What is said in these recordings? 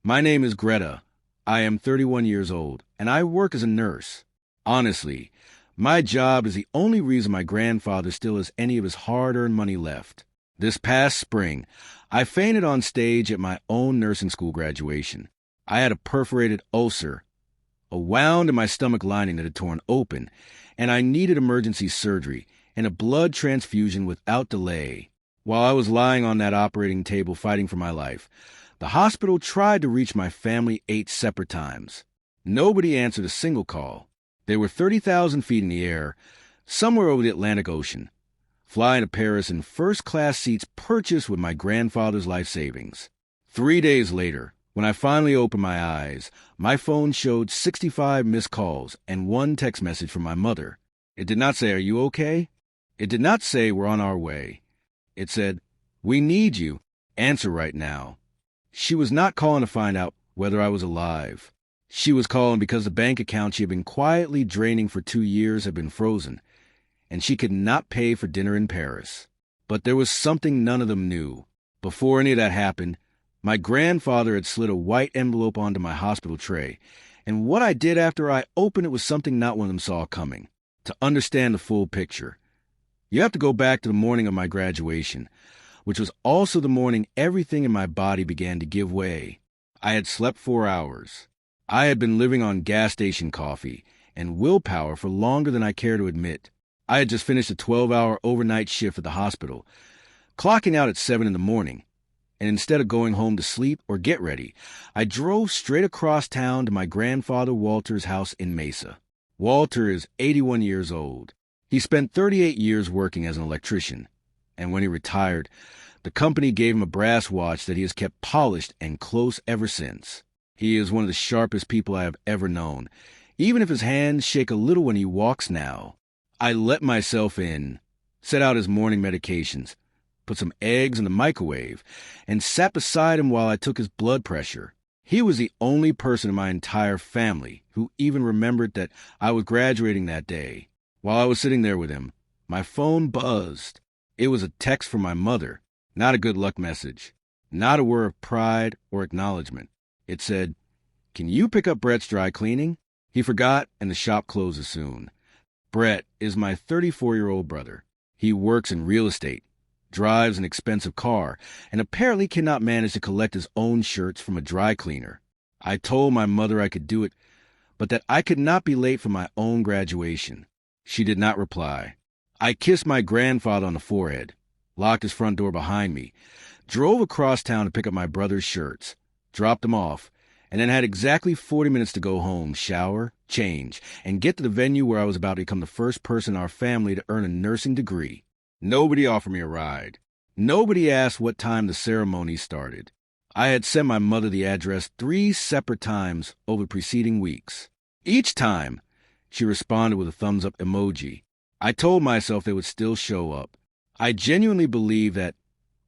My name is Greta. I am 31 years old, and I work as a nurse. Honestly, my job is the only reason my grandfather still has any of his hard-earned money left. This past spring, I fainted on stage at my own nursing school graduation. I had a perforated ulcer, a wound in my stomach lining that had torn open, and I needed emergency surgery and a blood transfusion without delay. While I was lying on that operating table fighting for my life, the hospital tried to reach my family 8 separate times. Nobody answered a single call. They were 30,000 feet in the air, somewhere over the Atlantic Ocean, flying to Paris in first-class seats purchased with my grandfather's life savings. 3 days later, when I finally opened my eyes, my phone showed 65 missed calls and 1 text message from my mother. It did not say, "Are you okay?" It did not say, "We're on our way." It said, "We need you. Answer right now." She was not calling to find out whether I was alive. She was calling because the bank account she had been quietly draining for 2 years had been frozen, and she could not pay for dinner in Paris. But there was something none of them knew. Before any of that happened, my grandfather had slid a white envelope onto my hospital tray, and what I did after I opened it was something not one of them saw coming. To understand the full picture, you have to go back to the morning of my graduation, which was also the morning everything in my body began to give way. I had slept 4 hours. I had been living on gas station coffee and willpower for longer than I care to admit. I had just finished a 12-hour overnight shift at the hospital, clocking out at 7 in the morning, and instead of going home to sleep or get ready, I drove straight across town to my grandfather Walter's house in Mesa. Walter is 81 years old. He spent 38 years working as an electrician, and when he retired, the company gave him a brass watch that he has kept polished and close ever since. He is one of the sharpest people I have ever known, even if his hands shake a little when he walks now. I let myself in, set out his morning medications, put some eggs in the microwave, and sat beside him while I took his blood pressure. He was the only person in my entire family who even remembered that I was graduating that day. While I was sitting there with him, my phone buzzed. It was a text from my mother, not a good luck message, not a word of pride or acknowledgement. It said, "Can you pick up Brett's dry cleaning?" He forgot, and the shop closes soon. Brett is my 34-year-old brother. He works in real estate, drives an expensive car, and apparently cannot manage to collect his own shirts from a dry cleaner. I told my mother I could do it, but that I could not be late for my own graduation. She did not reply. I kissed my grandfather on the forehead, locked his front door behind me, drove across town to pick up my brother's shirts, dropped them off, and then had exactly 40 minutes to go home, shower, change, and get to the venue where I was about to become the first person in our family to earn a nursing degree. Nobody offered me a ride. Nobody asked what time the ceremony started. I had sent my mother the address 3 separate times over the preceding weeks. Each time, she responded with a thumbs-up emoji. I told myself they would still show up. I genuinely believe that,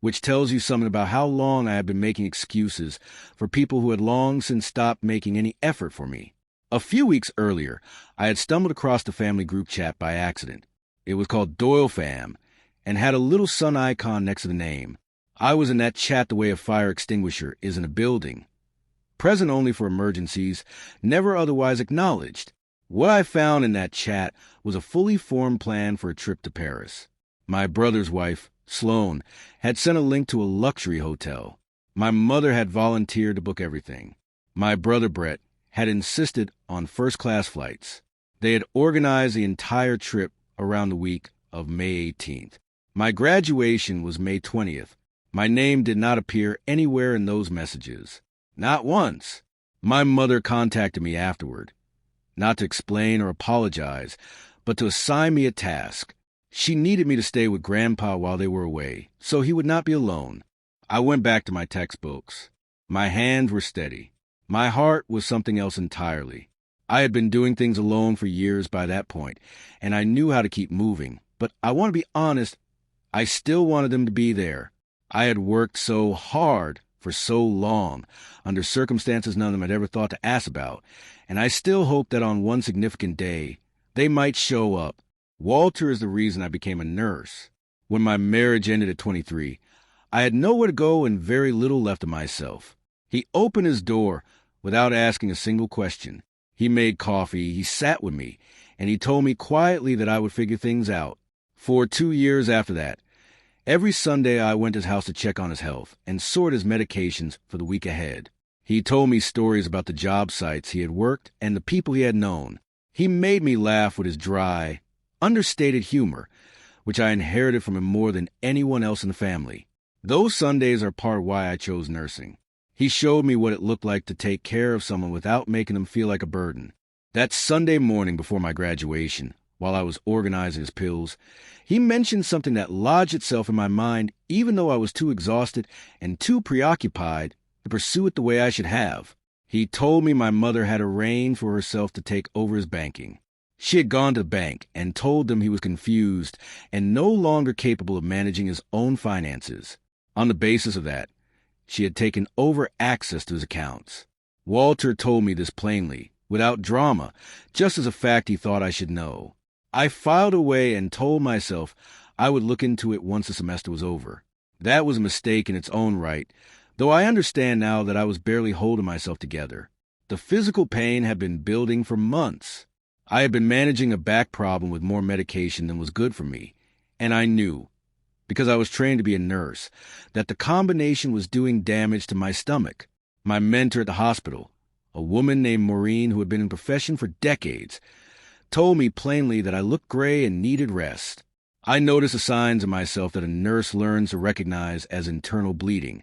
which tells you something about how long I had been making excuses for people who had long since stopped making any effort for me. A few weeks earlier, I had stumbled across the family group chat by accident. It was called Doyle Fam, and had a little sun icon next to the name. I was in that chat the way a fire extinguisher is in a building. Present only for emergencies, never otherwise acknowledged. What I found in that chat was a fully formed plan for a trip to Paris. My brother's wife, Sloan, had sent a link to a luxury hotel. My mother had volunteered to book everything. My brother Brett had insisted on first-class flights. They had organized the entire trip around the week of May 18th. My graduation was May 20th. My name did not appear anywhere in those messages. Not once. My mother contacted me afterward, not to explain or apologize, but to assign me a task. She needed me to stay with Grandpa while they were away, so he would not be alone. I went back to my textbooks. My hands were steady. My heart was something else entirely. I had been doing things alone for years by that point, and I knew how to keep moving. But I want to be honest, I still wanted them to be there. I had worked so hard for so long, under circumstances none of them had ever thought to ask about, and I still hoped that on one significant day, they might show up. Walter is the reason I became a nurse. When my marriage ended at 23, I had nowhere to go and very little left of myself. He opened his door without asking a single question. He made coffee, he sat with me, and he told me quietly that I would figure things out. For 2 years after that, every Sunday I went to his house to check on his health and sort his medications for the week ahead. He told me stories about the job sites he had worked and the people he had known. He made me laugh with his dry, understated humor, which I inherited from him more than anyone else in the family. Those Sundays are part of why I chose nursing. He showed me what it looked like to take care of someone without making them feel like a burden. That Sunday morning before my graduation, while I was organizing his pills, he mentioned something that lodged itself in my mind even though I was too exhausted and too preoccupied to pursue it the way I should have. He told me my mother had arranged for herself to take over his banking. She had gone to the bank and told them he was confused and no longer capable of managing his own finances. On the basis of that, she had taken over access to his accounts. Walter told me this plainly, without drama, just as a fact he thought I should know. I filed away and told myself I would look into it once the semester was over. That was a mistake in its own right, though I understand now that I was barely holding myself together. The physical pain had been building for months. I had been managing a back problem with more medication than was good for me, and I knew, because I was trained to be a nurse, that the combination was doing damage to my stomach. My mentor at the hospital, a woman named Maureen who had been in the profession for decades, told me plainly that I looked gray and needed rest. I noticed the signs in myself that a nurse learns to recognize as internal bleeding,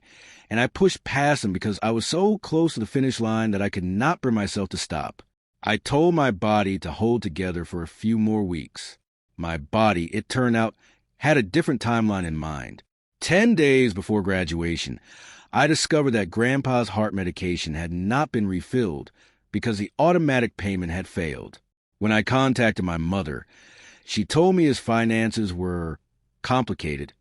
and I pushed past them because I was so close to the finish line that I could not bring myself to stop. I told my body to hold together for a few more weeks. My body, it turned out, had a different timeline in mind. 10 days before graduation, I discovered that Grandpa's heart medication had not been refilled because the automatic payment had failed. When I contacted my mother, she told me his finances were complicated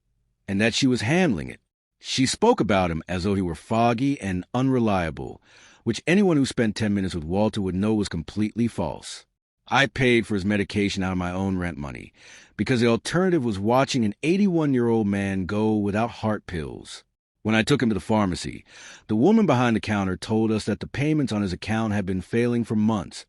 and that she was handling it. She spoke about him as though he were foggy and unreliable, which anyone who spent 10 minutes with Walter would know was completely false. I paid for his medication out of my own rent money because the alternative was watching an 81-year-old man go without heart pills. When I took him to the pharmacy, the woman behind the counter told us that the payments on his account had been failing for months,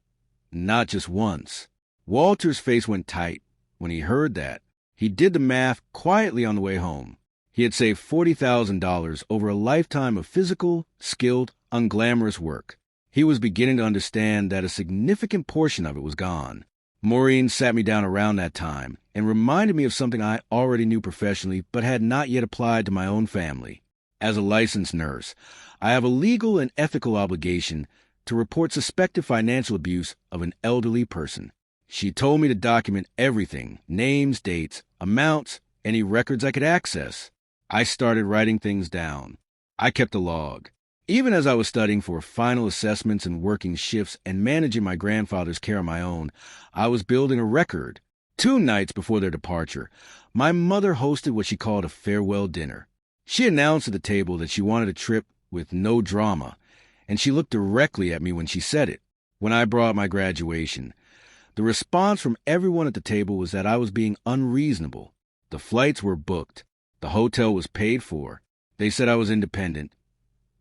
not just once. Walter's face went tight when he heard that. He did the math quietly on the way home. He had saved $40,000 over a lifetime of physical, skilled, unglamorous work. He was beginning to understand that a significant portion of it was gone. Maureen sat me down around that time and reminded me of something I already knew professionally but had not yet applied to my own family. As a licensed nurse, I have a legal and ethical obligation to report suspected financial abuse of an elderly person. She told me to document everything, names, dates, amounts, any records I could access. I started writing things down. I kept a log. Even as I was studying for final assessments and working shifts and managing my grandfather's care on my own, I was building a record. 2 nights before their departure, my mother hosted what she called a farewell dinner. She announced at the table that she wanted a trip with no drama, and she looked directly at me when she said it. When I brought up my graduation, the response from everyone at the table was that I was being unreasonable. The flights were booked. The hotel was paid for. They said I was independent,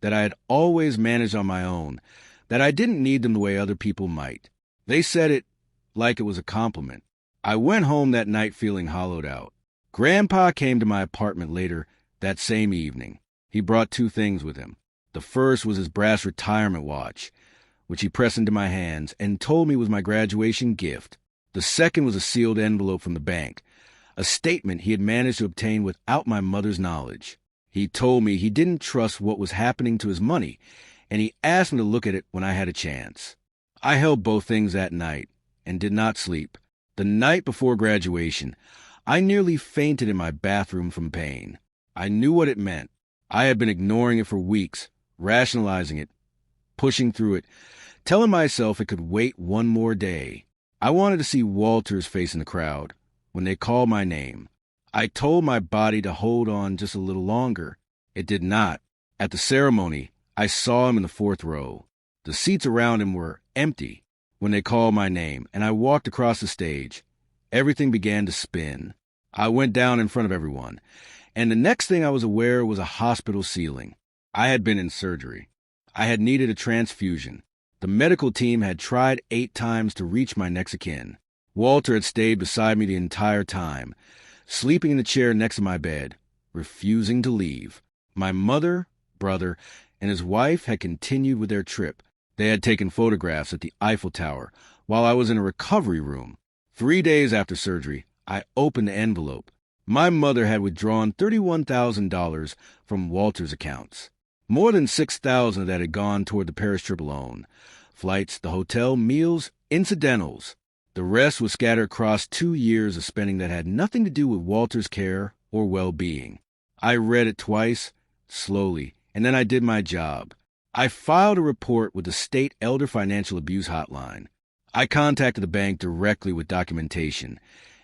that I had always managed on my own, that I didn't need them the way other people might. They said it like it was a compliment. I went home that night feeling hollowed out. Grandpa came to my apartment later that same evening. He brought 2 things with him. The first was his brass retirement watch, which he pressed into my hands and told me was my graduation gift. The second was a sealed envelope from the bank, a statement he had managed to obtain without my mother's knowledge. He told me he didn't trust what was happening to his money, and he asked me to look at it when I had a chance. I held both things that night and did not sleep. The night before graduation, I nearly fainted in my bathroom from pain. I knew what it meant. I had been ignoring it for weeks, rationalizing it, pushing through it, telling myself it could wait one more day. I wanted to see Walter's face in the crowd when they called my name. I told my body to hold on just a little longer. It did not. At the ceremony, I saw him in the 4th row. The seats around him were empty when they called my name, and I walked across the stage. Everything began to spin. I went down in front of everyone, and the next thing I was aware was a hospital ceiling. I had been in surgery. I had needed a transfusion. The medical team had tried 8 times to reach my next of kin. Walter had stayed beside me the entire time, sleeping in the chair next to my bed, refusing to leave. My mother, brother, and his wife had continued with their trip. They had taken photographs at the Eiffel Tower while I was in a recovery room. 3 days after surgery, I opened the envelope. My mother had withdrawn $31,000 from Walter's accounts. More than $6,000 of that had gone toward the Paris trip alone. Flights, the hotel, meals, incidentals. The rest was scattered across 2 years of spending that had nothing to do with Walter's care or well-being. I read it twice, slowly, and then I did my job. I filed a report with the State Elder Financial Abuse Hotline. I contacted the bank directly with documentation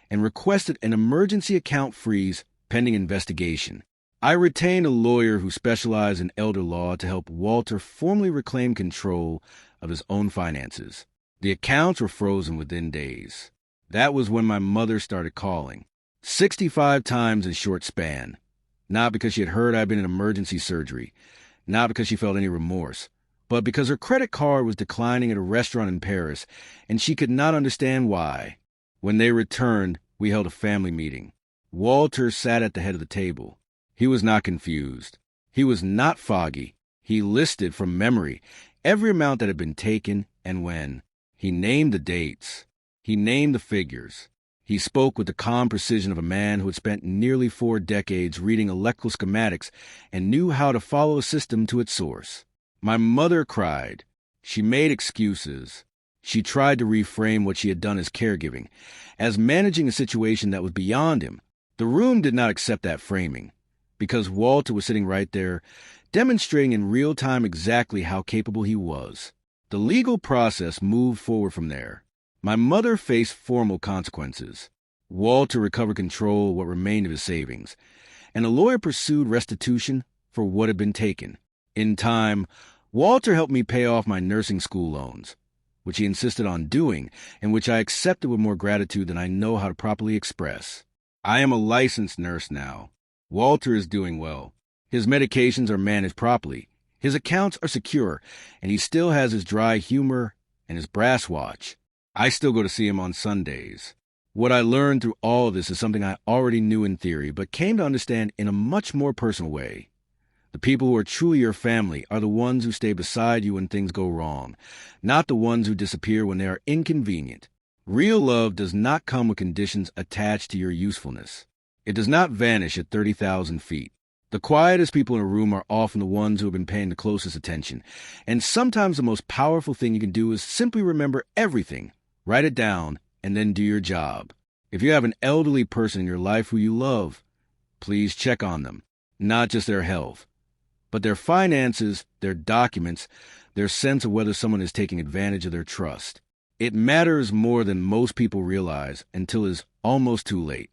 and requested an emergency account freeze pending investigation. I retained a lawyer who specialized in elder law to help Walter formally reclaim control of his own finances. The accounts were frozen within days. That was when my mother started calling. 65 times in a short span. Not because she had heard I'd been in emergency surgery, not because she felt any remorse, but because her credit card was declining at a restaurant in Paris, and she could not understand why. When they returned, we held a family meeting. Walter sat at the head of the table. He was not confused. He was not foggy. He listed from memory every amount that had been taken and when. He named the dates. He named the figures. He spoke with the calm precision of a man who had spent nearly 4 decades reading electrical schematics and knew how to follow a system to its source. My mother cried. She made excuses. She tried to reframe what she had done as caregiving, as managing a situation that was beyond him. The room did not accept that framing, because Walter was sitting right there, demonstrating in real time exactly how capable he was. The legal process moved forward from there. My mother faced formal consequences. Walter recovered control of what remained of his savings, and a lawyer pursued restitution for what had been taken. In time, Walter helped me pay off my nursing school loans, which he insisted on doing, and which I accepted with more gratitude than I know how to properly express. I am a licensed nurse now. Walter is doing well. His medications are managed properly. His accounts are secure, and he still has his dry humor and his brass watch. I still go to see him on Sundays. What I learned through all of this is something I already knew in theory, but came to understand in a much more personal way. The people who are truly your family are the ones who stay beside you when things go wrong, not the ones who disappear when they are inconvenient. Real love does not come with conditions attached to your usefulness. It does not vanish at 30,000 feet. The quietest people in a room are often the ones who have been paying the closest attention, and sometimes the most powerful thing you can do is simply remember everything, write it down, and then do your job. If you have an elderly person in your life who you love, please check on them, not just their health, but their finances, their documents, their sense of whether someone is taking advantage of their trust. It matters more than most people realize until it's almost too late.